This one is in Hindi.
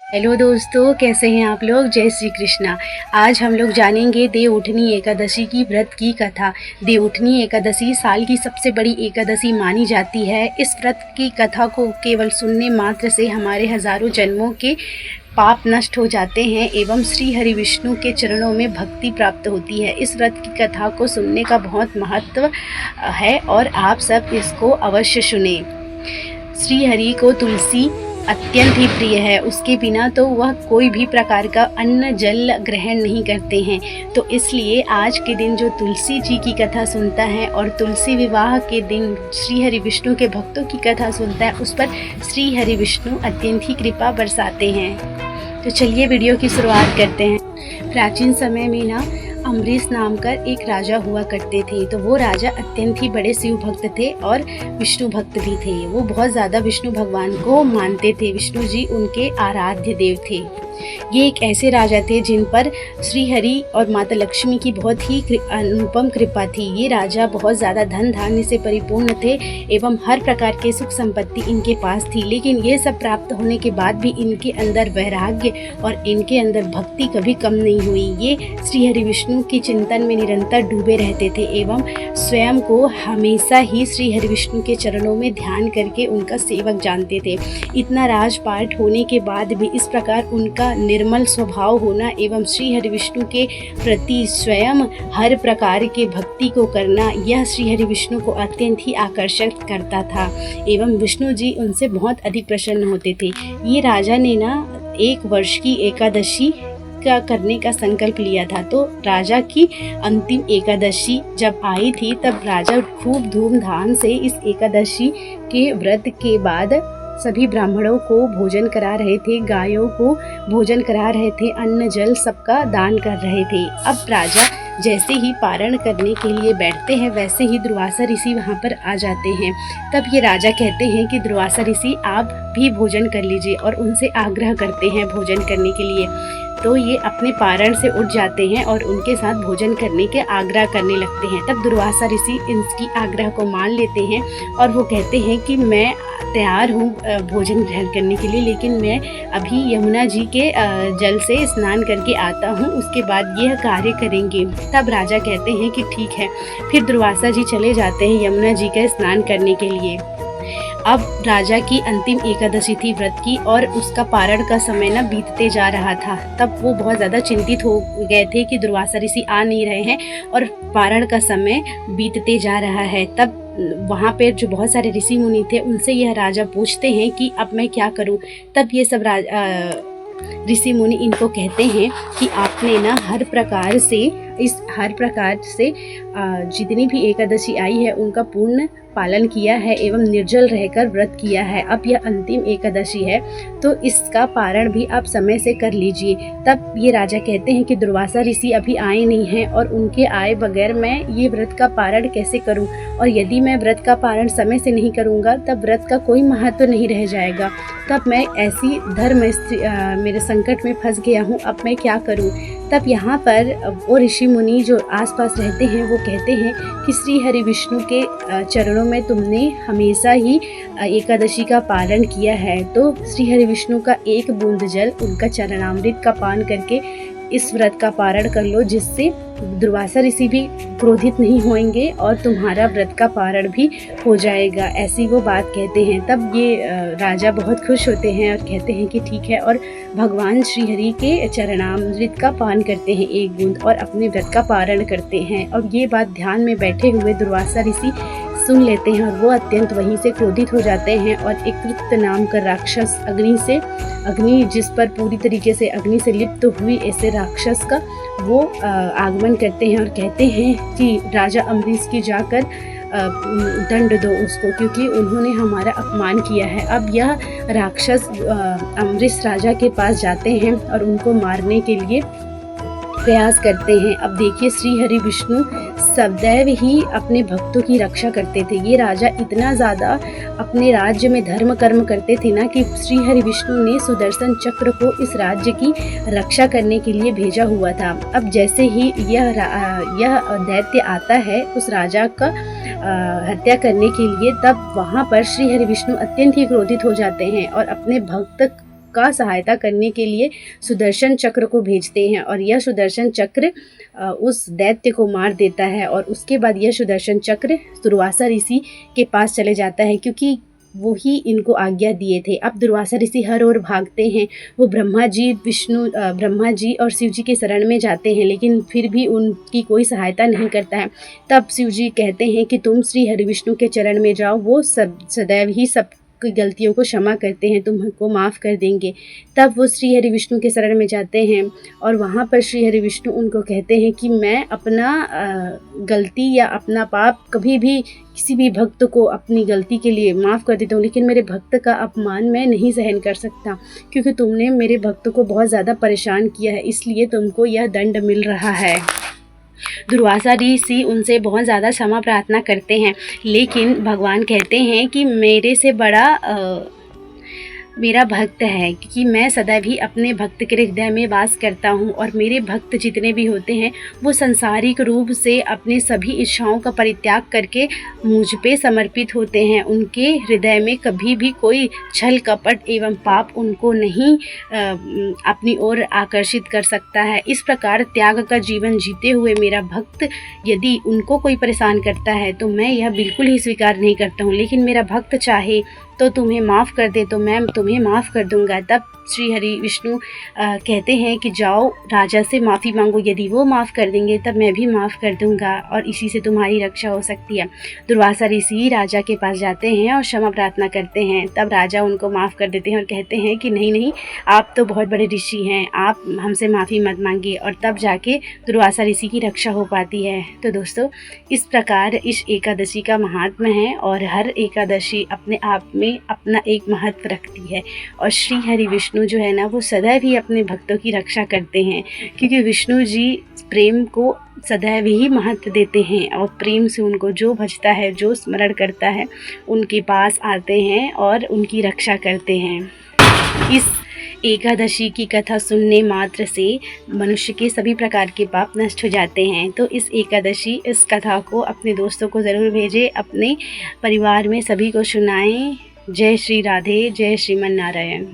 हेलो दोस्तों, कैसे हैं आप लोग। जय श्री कृष्णा। आज हम लोग जानेंगे देवउठनी एकादशी की व्रत की कथा। देवउठनी एकादशी साल की सबसे बड़ी एकादशी मानी जाती है। इस व्रत की कथा को केवल सुनने मात्र से हमारे हजारों जन्मों के पाप नष्ट हो जाते हैं एवं श्री हरि विष्णु के चरणों में भक्ति प्राप्त होती है। इस व्रत की कथा को सुनने का बहुत महत्व है और आप सब इसको अवश्य सुने। श्री हरि को तुलसी अत्यंत ही प्रिय है। उसके बिना तो वह कोई भी प्रकार का अन्न जल ग्रहण नहीं करते हैं। तो इसलिए आज के दिन जो तुलसी जी की कथा सुनता है और तुलसी विवाह के दिन श्री हरि विष्णु के भक्तों की कथा सुनता है, उस पर श्री हरि विष्णु अत्यंत ही कृपा बरसाते हैं। तो चलिए वीडियो की शुरुआत करते हैं। प्राचीन समय में ना अम्बरीश नाम कर एक राजा हुआ करते थे। तो वो राजा अत्यंत ही बड़े शिव भक्त थे और विष्णु भक्त भी थे। वो बहुत ज़्यादा विष्णु भगवान को मानते थे। विष्णु जी उनके आराध्य देव थे। ये एक ऐसे राजा थे जिन पर श्री हरि और माता लक्ष्मी की बहुत ही अनुपम कृपा थी। ये राजा बहुत ज़्यादा धन धान्य से परिपूर्ण थे एवं हर प्रकार के सुख संपत्ति इनके पास थी। लेकिन ये सब प्राप्त होने के बाद भी इनके अंदर वैराग्य और इनके अंदर भक्ति कभी कम नहीं हुई। ये श्री हरि विष्णु के चिंतन में निरंतर डूबे रहते थे एवं स्वयं को हमेशा ही श्री हरि विष्णु के चरणों में ध्यान करके उनका सेवक जानते थे। इतना राजपाट होने के बाद भी इस प्रकार उनका निर्मल स्वभाव होना एवं श्री हरि विष्णु के प्रति स्वयं हर प्रकार के भक्ति को करना, यह श्री हरि विष्णु को अत्यंत ही आकर्षित करता था एवं विष्णु जी उनसे बहुत अधिक प्रसन्न होते थे। ये राजा ने ना 1 वर्ष की एकादशी का करने का संकल्प लिया था। तो राजा की अंतिम एकादशी जब आई थी तब राजा खूब धूमधाम से इस एकादशी के व्रत के बाद सभी ब्राह्मणों को भोजन करा रहे थे, गायों को भोजन करा रहे थे, अन्न जल सबका दान कर रहे थे। अब राजा जैसे ही पारण करने के लिए बैठते हैं वैसे ही दुर्वासा ऋषि वहाँ पर आ जाते हैं। तब ये राजा कहते हैं कि दुर्वासा ऋषि आप भी भोजन कर लीजिए और उनसे आग्रह करते हैं भोजन करने के लिए। तो ये अपने पारण से उठ जाते हैं और उनके साथ भोजन करने के आग्रह करने लगते हैं। तब दुर्वासा ऋषि इनकी आग्रह को मान लेते हैं और वो कहते हैं कि मैं तैयार हूँ भोजन ग्रहण करने के लिए, लेकिन मैं अभी यमुना जी के जल से स्नान करके आता हूँ, उसके बाद यह कार्य करेंगे। तब राजा कहते हैं कि ठीक है। फिर दुर्वासा जी चले जाते हैं यमुना जी का स्नान करने के लिए। अब राजा की अंतिम एकादशी थी व्रत की और उसका पारण का समय ना बीतते जा रहा था। तब वो बहुत ज़्यादा चिंतित हो गए थे कि दुर्वासा ऋषि आ नहीं रहे हैं और पारण का समय बीतते जा रहा है। तब वहाँ पे जो बहुत सारे ऋषि मुनि थे उनसे यह राजा पूछते हैं कि अब मैं क्या करूँ। तब ये सब ऋषि मुनि इनको कहते हैं कि आपने ना हर प्रकार से जितनी भी एकादशी आई है उनका पूर्ण पालन किया है एवं निर्जल रहकर व्रत किया है। अब यह अंतिम एकादशी है तो इसका पारण भी आप समय से कर लीजिए। तब ये राजा कहते हैं कि दुर्वासा ऋषि अभी आए नहीं हैं और उनके आए बगैर मैं ये व्रत का पारण कैसे करूं, और यदि मैं व्रत का पारण समय से नहीं करूंगा तब व्रत का कोई महत्व नहीं रह जाएगा। तब मैं ऐसी मेरे संकट में फंस गया हूँ, अब मैं क्या करूँ। तब यहाँ पर वो ऋषि मुनि जो आसपास रहते हैं वो कहते हैं कि श्री हरि विष्णु के चरणों में तुमने हमेशा ही एकादशी का पालन किया है, तो श्री हरि विष्णु का एक बूंद जल उनका चरणामृत का पान करके इस व्रत का पारण कर लो, जिससे दुर्वासा ऋषि भी क्रोधित नहीं होंगे और तुम्हारा व्रत का पारण भी हो जाएगा। ऐसी वो बात कहते हैं। तब ये राजा बहुत खुश होते हैं और कहते हैं कि ठीक है, और भगवान श्री हरि के चरणामृत का पान करते हैं 1 बूंद और अपने व्रत का पारण करते हैं। और ये बात ध्यान में बैठे हुए दुर्वासा ऋषि सुन लेते हैं और वो अत्यंत वहीं से क्रोधित हो जाते हैं और एक कृत्य नाम का राक्षस अग्नि जिस पर पूरी तरीके से अग्नि से लिप्त हुई ऐसे राक्षस का वो आगमन करते हैं और कहते हैं कि राजा अम्बरीश की जाकर दंड दो उसको, क्योंकि उन्होंने हमारा अपमान किया है। अब यह राक्षस अम्बरीश राजा के पास जाते हैं और उनको मारने के लिए प्रयास करते हैं। अब देखिए, श्री हरि विष्णु सदैव ही अपने भक्तों की रक्षा करते थे। ये राजा इतना ज़्यादा अपने राज्य में धर्म कर्म करते थे ना कि श्री हरि विष्णु ने सुदर्शन चक्र को इस राज्य की रक्षा करने के लिए भेजा हुआ था। अब जैसे ही यह दैत्य आता है उस राजा का हत्या करने के लिए, तब वहाँ पर श्री हरि विष्णु अत्यंत ही क्रोधित हो जाते हैं और अपने भक्त का सहायता करने के लिए सुदर्शन चक्र को भेजते हैं और यह सुदर्शन चक्र उस दैत्य को मार देता है और उसके बाद यह सुदर्शन चक्र दुर्वासा ऋषि के पास चले जाता है, क्योंकि वो ही इनको आज्ञा दिए थे। अब दुर्वासा ऋषि हर ओर भागते हैं, वो ब्रह्मा जी और शिव जी के शरण में जाते हैं, लेकिन फिर भी उनकी कोई सहायता नहीं करता है। तब शिव जी कहते हैं कि तुम श्री हरिविष्णु के चरण में जाओ, वो सदैव ही सब की गलतियों को क्षमा करते हैं, तुमको माफ़ कर देंगे। तब वो श्री हरिविष्णु के शरण में जाते हैं और वहाँ पर श्री हरिविष्णु उनको कहते हैं कि मैं अपना गलती या अपना पाप कभी भी किसी भी भक्त को अपनी गलती के लिए माफ़ कर देता हूँ, लेकिन मेरे भक्त का अपमान मैं नहीं सहन कर सकता, क्योंकि तुमने मेरे भक्त को बहुत ज़्यादा परेशान किया है, इसलिए तुमको यह दंड मिल रहा है। दुर्वासा ऋषि उनसे बहुत ज़्यादा क्षमा प्रार्थना करते हैं, लेकिन भगवान कहते हैं कि मेरे से बड़ा मेरा भक्त है, क्योंकि मैं सदैव ही अपने भक्त के हृदय में वास करता हूँ और मेरे भक्त जितने भी होते हैं वो सांसारिक रूप से अपने सभी इच्छाओं का परित्याग करके मुझ पे समर्पित होते हैं। उनके हृदय में कभी भी कोई छल कपट एवं पाप उनको नहीं अपनी ओर आकर्षित कर सकता है। इस प्रकार त्याग का जीवन जीते हुए मेरा भक्त यदि उनको कोई परेशान करता है तो मैं यह बिल्कुल ही स्वीकार नहीं करता हूँ, लेकिन मेरा भक्त चाहे तो तुम्हें माफ़ कर दे तो मैं तुम्हें माफ़ कर दूंगा। तब श्री हरि विष्णु कहते हैं कि जाओ राजा से माफ़ी मांगो, यदि वो माफ़ कर देंगे तब मैं भी माफ़ कर दूंगा और इसी से तुम्हारी रक्षा हो सकती है। दुर्वासा ऋषि राजा के पास जाते हैं और क्षमा प्रार्थना करते हैं। तब राजा उनको माफ़ कर देते हैं और कहते हैं कि नहीं नहीं, आप तो बहुत बड़े ऋषि हैं, आप हमसे माफ़ी मत मांगिए, और तब जाके दुर्वासा ऋषि की रक्षा हो पाती है। तो दोस्तों, इस प्रकार इस एकादशी का महात्म्य है और हर एकादशी अपने आप में अपना एक महत्व रखती है और श्री हरि विष्णु जो है ना, वो सदैव ही अपने भक्तों की रक्षा करते हैं, क्योंकि विष्णु जी प्रेम को सदैव ही महत्व देते हैं और प्रेम से उनको जो भजता है, जो स्मरण करता है, उनके पास आते हैं और उनकी रक्षा करते हैं। इस एकादशी की कथा सुनने मात्र से मनुष्य के सभी प्रकार के पाप नष्ट हो जाते हैं। तो इस एकादशी इस कथा को अपने दोस्तों को ज़रूर भेजें, अपने परिवार में सभी को सुनाएं। जय श्री राधे, जय श्रीमन नारायण।